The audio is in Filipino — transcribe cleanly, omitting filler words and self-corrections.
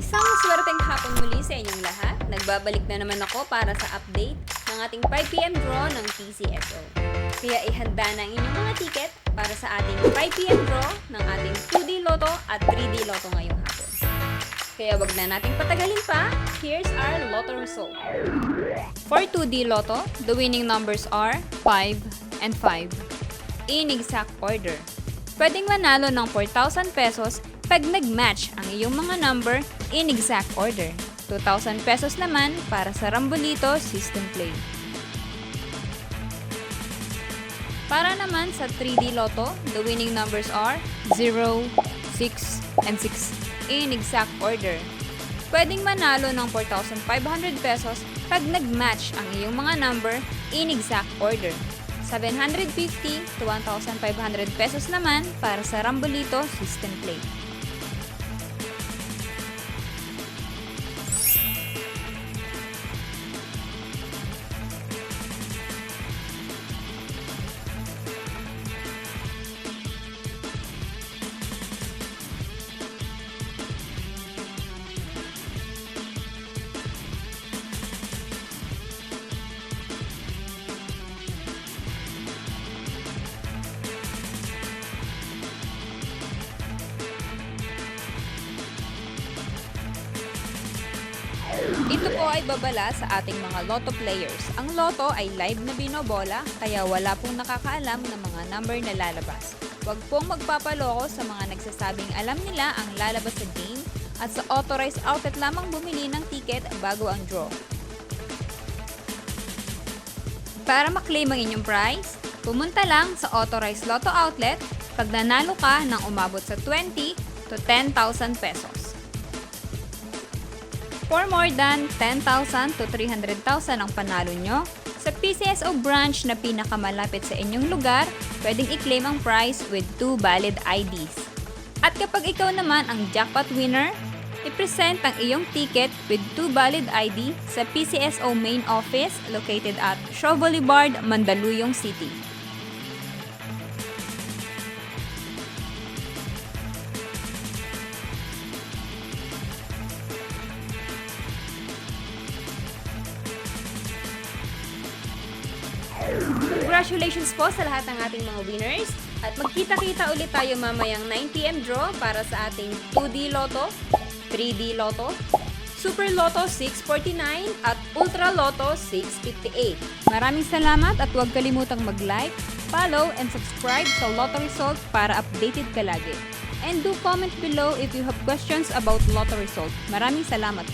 Isang swerteng hapon muli sa inyong lahat. Nagbabalik na naman ako para sa update ng ating 5pm draw ng PCSO. Kaya ihanda na ang inyong mga ticket para sa ating 5pm draw ng ating 2D Lotto at 3D Lotto ngayong hapon. Kaya wag na nating patagalin pa, here's our Lotto result. For 2D Lotto, the winning numbers are 5 and 5 in exact order. Pwedeng manalo ng 4,000 pesos pag nag-match ang iyong mga number in exact order. 2,000 pesos naman para sa Rambolito System Play. Para naman sa 3D Lotto, the winning numbers are 0, 6, and 6 in exact order. Pwedeng manalo ng 4,500 pesos pag nag-match ang iyong mga number in exact order. 750 to 1,500 pesos naman para sa Rambolito System Play. Ito po ay babala sa ating mga Lotto players. Ang Lotto ay live na binobola, kaya wala pong nakakaalam ng mga number na lalabas. Huwag pong magpapaloko sa mga nagsasabing alam nila ang lalabas sa game at sa authorized outlet lamang bumili ng ticket bago ang draw. Para maklaim ang inyong prize, pumunta lang sa authorized Lotto outlet pag nanalo ka ng umabot sa 20 to 10,000 pesos. For more than 10,000 to 300,000 ang panalo nyo, sa PCSO branch na pinakamalapit sa inyong lugar, pwedeng i-claim ang prize with 2 valid IDs. At kapag ikaw naman ang jackpot winner, i-present ang iyong ticket with 2 valid ID sa PCSO main office located at Shaw Boulevard, Mandaluyong City. Congratulations po sa lahat ng ating mga winners at magkita-kita ulit tayo mamayang 9pm draw para sa ating 2D Lotto, 3D Lotto, Super Lotto 649 at Ultra Lotto 658. Maraming salamat at huwag kalimutang mag-like, follow, and subscribe sa Lotto Result para updated ka lagi. And do comment below if you have questions about Lotto Result. Maraming salamat.